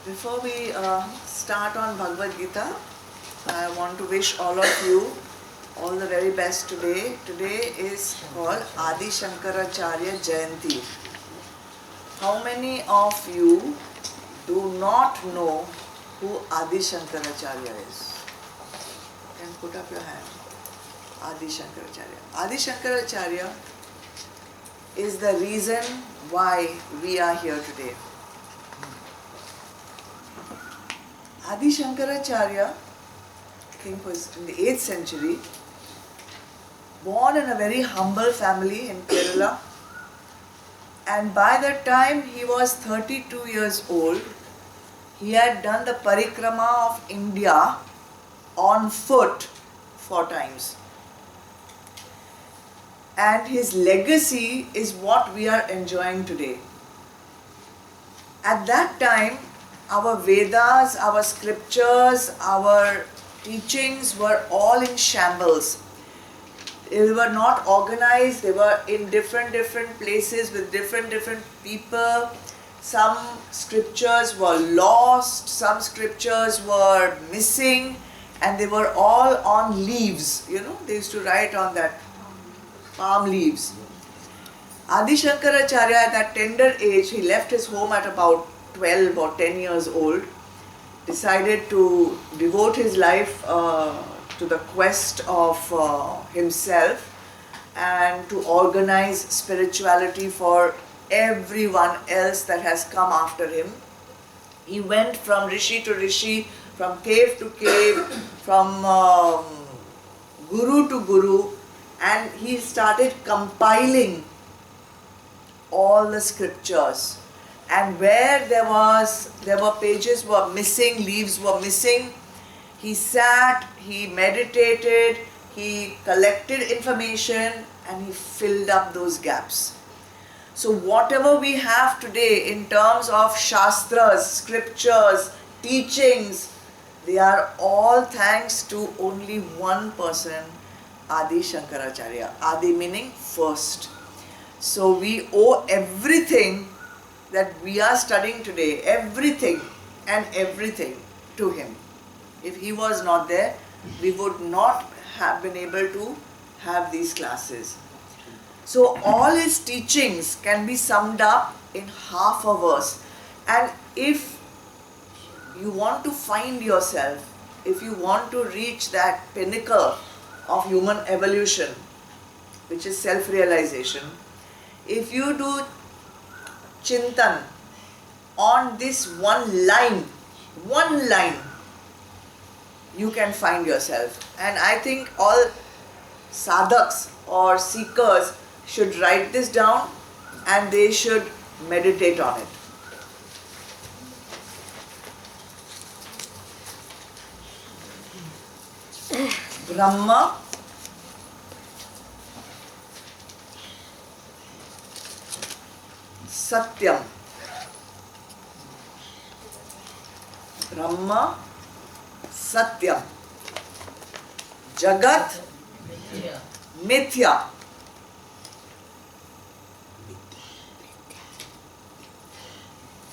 Before we start on Bhagavad Gita, I want to wish all of you all the very best today. Today is called Adi Shankaracharya Jayanti. How many of you do not know who Adi Shankaracharya is? You can put up your hand. Adi Shankaracharya. Adi Shankaracharya is the reason why we are here today. Adi Shankaracharya, I think was in the 8th century, born in a very humble family in Kerala, and by the time he was 32 years old, he had done the parikrama of India on foot 4 times. And his legacy is what we are enjoying today. At that time, our Vedas, our scriptures, our teachings were all in shambles. They were not organized, they were in different places with different people. Some scriptures were lost, some scriptures were missing, and they were all on leaves. You know, they used to write on that palm leaves. Adi Shankaracharya, at that tender age, he left his home at about 12 or 10 years old, decided to devote his life to the quest of himself and to organize spirituality for everyone else that has come after him. He went from rishi to rishi, from cave to cave, from guru to guru, and he started compiling all the scriptures. And where there were pages were missing, leaves were missing, he sat, he meditated, he collected information, and he filled up those gaps. So whatever we have today in terms of shastras, scriptures, teachings, they are all thanks to only one person, Adi Shankaracharya. Adi meaning first. So we owe everything that we are studying today, everything to him. If he was not there, we would not have been able to have these classes. So all his teachings can be summed up in half a verse. And if you want to find yourself, if you want to reach that pinnacle of human evolution, which is self-realization, if you do Chintan on this one line, you can find yourself. And I think all sadhaks or seekers should write this down and they should meditate on it. Brahma Satyam. Brahma Satyam. Jagat Mithya.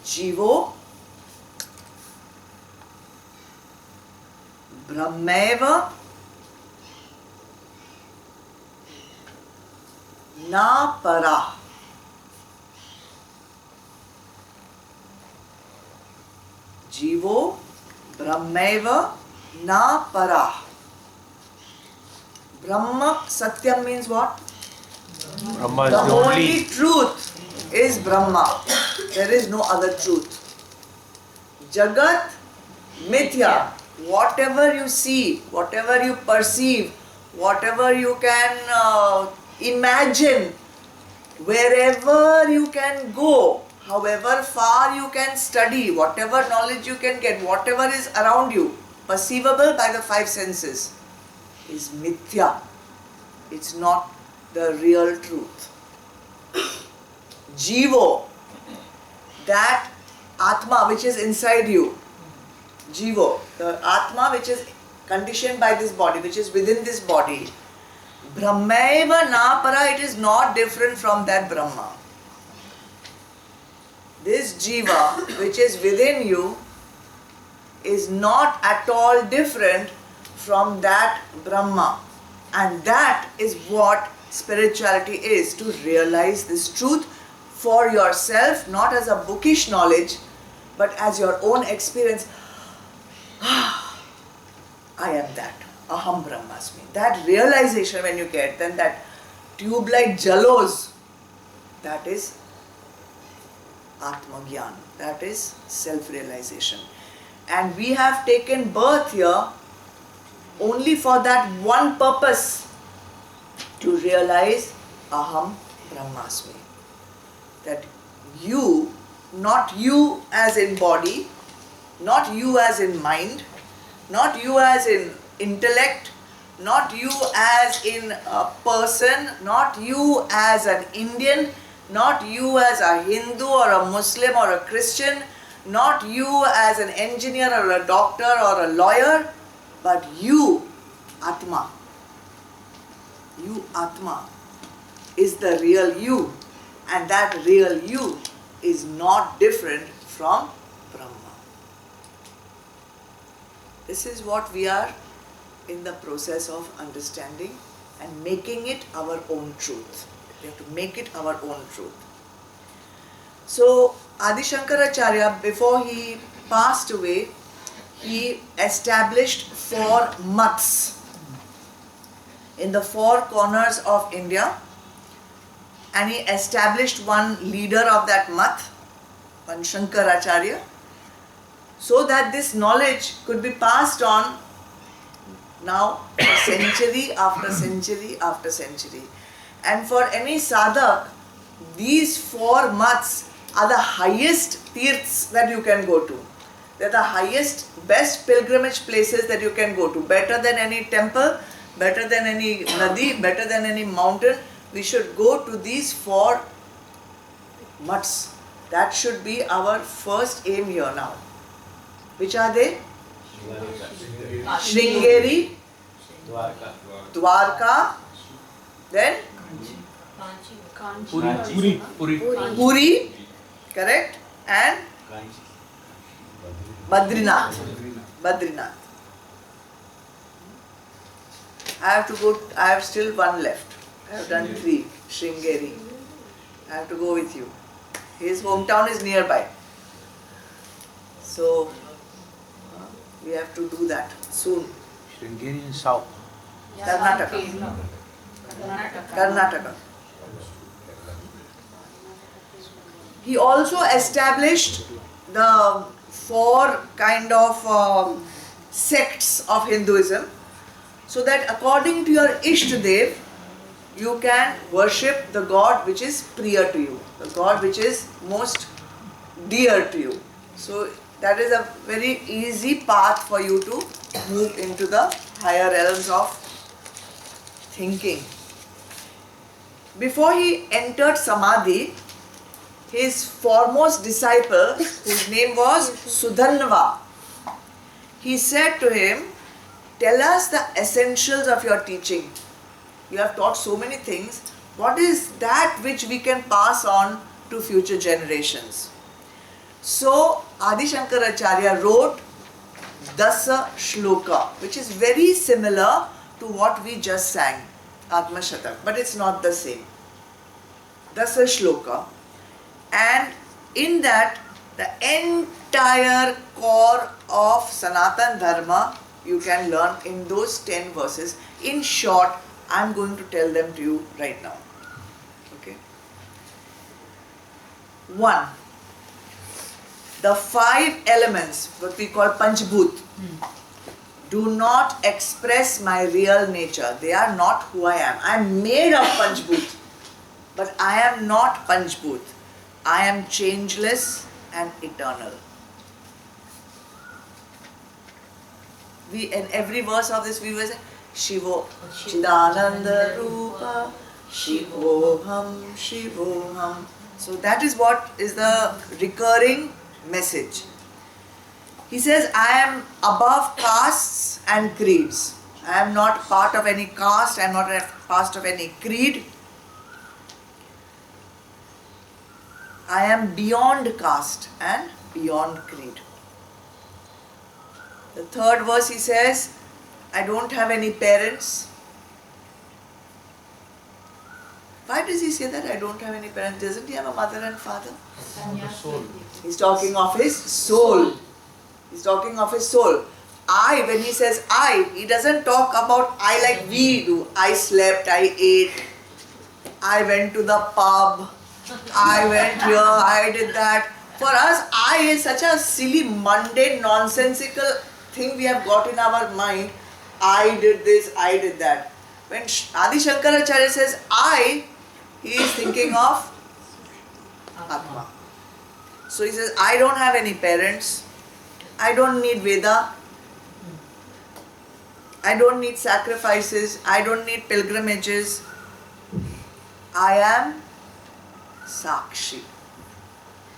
Jivo Brahmeva Na Para. Jivo Brahmeva Na Para. Brahma Satyam means what? Brahma is The the only only. truth is Brahma. There is no other truth. Jagat Mithya. Whatever you see, whatever you perceive, whatever you can imagine, wherever you can go, however far you can study, whatever knowledge you can get, whatever is around you, perceivable by the 5 senses, is mithya. It's not the real truth. Jivo, that Atma which is inside you, Jivo, the Atma which is conditioned by this body, which is within this body, Brahmaiva na para, it is not different from that Brahma. This Jiva which is within you is not at all different from that Brahma. And that is what spirituality is, to realize this truth for yourself, not as a bookish knowledge, but as your own experience. I am that. Aham Brahmasmi. That realization when you get, then that tube-like jalos, that is Atma Gyan. That is self-realization. And we have taken birth here only for that one purpose, to realize Aham Brahmasmi. That you, not you as in body, not you as in mind, not you as in intellect, not you as in a person, not you as an Indian, not you as a Hindu or a Muslim or a Christian, not you as an engineer or a doctor or a lawyer, but you, Atma. You, Atma, is the real you, and that real you is not different from Brahma. This is what we are in the process of understanding and making it our own truth. We have to make it our own truth. So, Adi Shankaracharya, before he passed away, he established 4 maths in the 4 corners of India, and he established one leader of that math, one Shankaracharya, so that this knowledge could be passed on now century after century after century. And for any sadhak, these 4 maths are the highest tirths that you can go to. They're the highest, best pilgrimage places that you can go to. Better than any temple, better than any nadi, better than any mountain. We should go to these 4 mats. That should be our first aim here now. Which are they? Sringeri, Dwarka, then Puri, correct, and Badrinath. Badrinath. I have still one left. I have done 3. Sringeri. I have to go with you. His hometown is nearby. So, we have to do that soon. Sringeri in south. Karnataka. Karnataka. He also established the 4 kind of sects of Hinduism, so that according to your Ishtadev, you can worship the God which is priya to you, the God which is most dear to you. So that is a very easy path for you to move into the higher realms of thinking. Before he entered Samadhi, his foremost disciple, whose name was Sudhanva, he said to him, "Tell us the essentials of your teaching. You have taught so many things. What is that which we can pass on to future generations?" So, Adi Shankaracharya wrote Dasa Shloka, which is very similar to what we just sang, Atma Shatak, but it's not the same. Dasa Shloka. And in that, the entire core of Sanatan Dharma you can learn in those 10 verses. In short, I'm going to tell them to you right now. Okay. 1. The 5 elements, what we call Panchbhut, do not express my real nature. They are not who I am. I am made of Panchbhut, but I am not Panchbhut. I am changeless and eternal. We, in every verse of this, we will say, Shivo Chidananda Rupa, Shivoham, Shivoham. So that is what is the recurring message. He says, I am above castes and creeds. I am not part of any caste, I am not a part of any creed. I am beyond caste and beyond creed. The third verse he says, I don't have any parents. Why does he say that? I don't have any parents. Doesn't he have a mother and father? The soul. He's talking of his soul. He's talking of his soul. I, when he says I, he doesn't talk about I like we do. I slept, I ate, I went to the pub, I went here, I did that. For us, I is such a silly, mundane, nonsensical thing we have got in our mind. I did this, I did that. When Adi Shankaracharya says I, he is thinking of Atma. So he says, I don't have any parents, I don't need Veda, I don't need sacrifices, I don't need pilgrimages. I am Sakshi.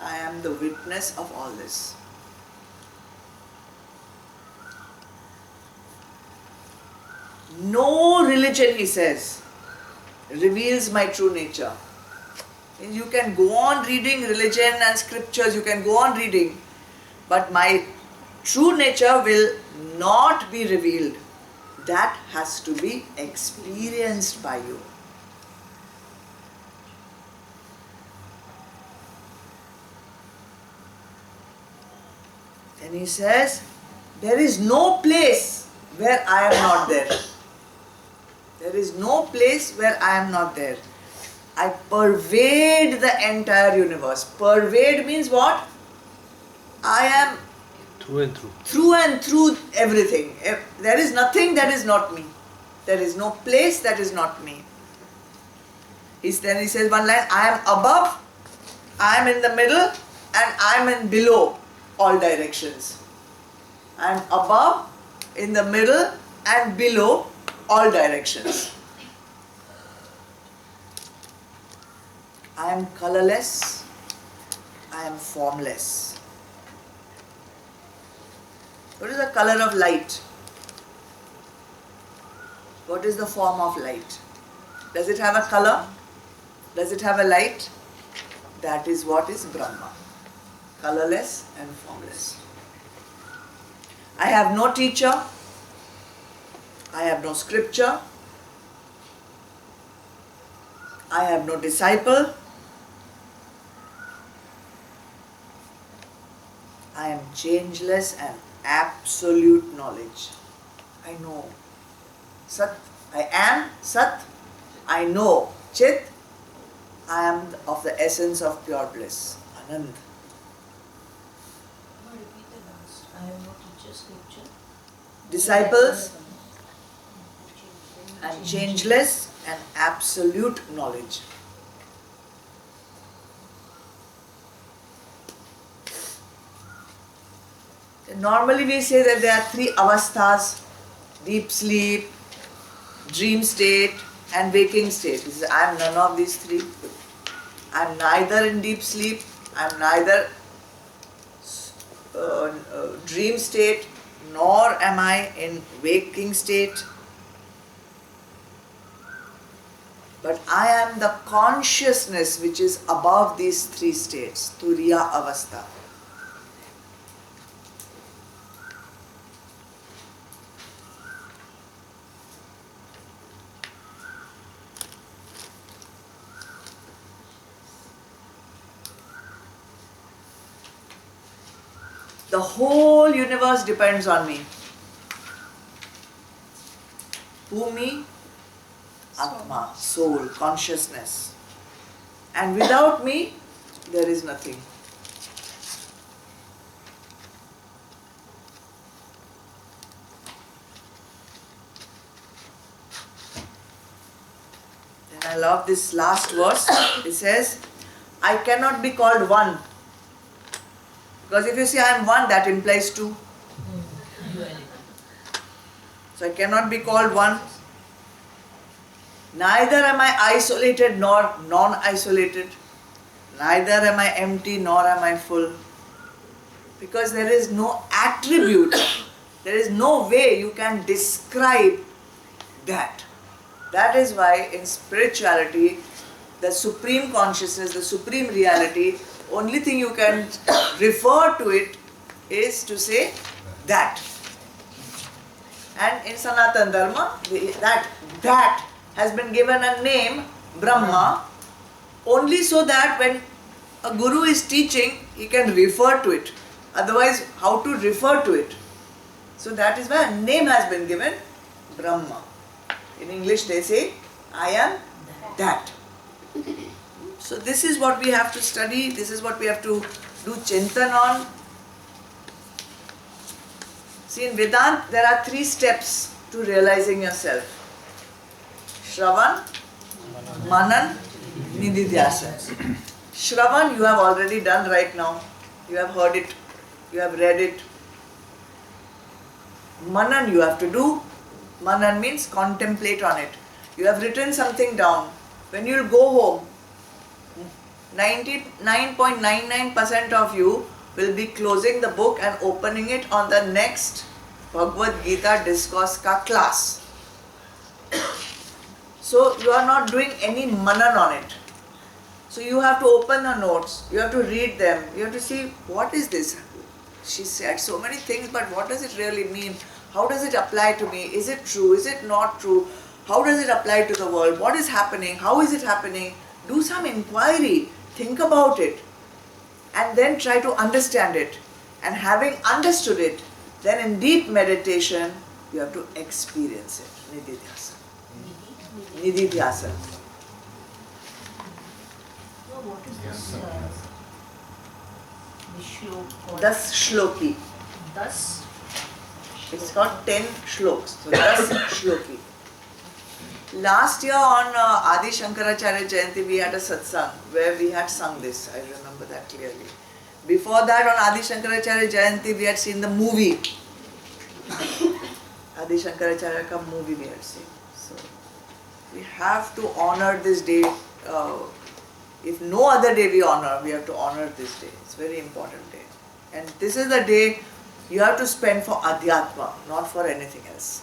I am the witness of all this. No religion, he says, reveals my true nature. You can go on reading religion and scriptures, you can go on reading, but my true nature will not be revealed. That has to be experienced by you. And he says, there is no place where I am not there. There is no place where I am not there. I pervade the entire universe. Pervade means what? I am Through and through everything. There is nothing that is not me. There is no place that is not me. Then he says one line, I am above, I am in the middle, and I am in below all directions. I am above, in the middle, and below all directions. I am colorless, I am formless. What is the color of light? What is the form of light? Does it have a color? Does it have a light? That is what is Brahma. Colorless and formless. I have no teacher. I have no scripture. I have no disciple. I am changeless and absolute knowledge. I know. Sat. I am Sat. I know. Chit. I am of the essence of pure bliss. Anand. Repeat the last. I have no teacher, scripture. Disciples and changeless and absolute knowledge. Normally we say that there are three avasthas: deep sleep, dream state and waking state. He says, I am none of these three. I am neither in deep sleep, I am neither dream state, nor am I in waking state. But I am the consciousness which is above these three states, Turiya Avastha. The whole universe depends on me. Who me? Atma, soul, consciousness. And without me, there is nothing. And I love this last verse. It says, I cannot be called one. Because if you say I am one, that implies two. So I cannot be called one. Neither am I isolated nor non-isolated. Neither am I empty nor am I full. Because there is no attribute, there is no way you can describe that. That is why in spirituality, the supreme consciousness, the supreme reality, only thing you can refer to it is to say that. And in Sanatana Dharma, that has been given a name, Brahma, only so that when a guru is teaching, he can refer to it. Otherwise, how to refer to it? So that is why a name has been given, Brahma. In English they say, I am that. So this is what we have to study, this is what we have to do chintan on. See, in Vedanta there are 3 steps to realizing yourself. Shravan, Manan, Nididhyasana. Shravan you have already done right now. You have heard it, you have read it. Manan you have to do. Manan means contemplate on it. You have written something down. When you will go home, 99.99% of you will be closing the book and opening it on the next Bhagavad Gita discourse ka class. So you are not doing any manan on it. So you have to open the notes, you have to read them, you have to see what is this. She said so many things, but what does it really mean? How does it apply to me? Is it true? Is it not true? How does it apply to the world? What is happening? How is it happening? Do some inquiry, think about it, and then try to understand it. And having understood it, then in deep meditation, you have to experience it. Nididhyasana. Nididhyasana. No, what is this? The shlok. Das shloki. Thus. It's got 10 shloks. So das shloki. Last year on Adi Shankaracharya Jayanti, we had a satsang where we had sung this. I remember that clearly. Before that, on Adi Shankaracharya Jayanti, we had seen the movie. Adi Shankaracharya ka movie we had seen. So we have to honor this day. If no other day we honor, we have to honor this day. It's a very important day. And this is the day you have to spend for Adhyatma, not for anything else.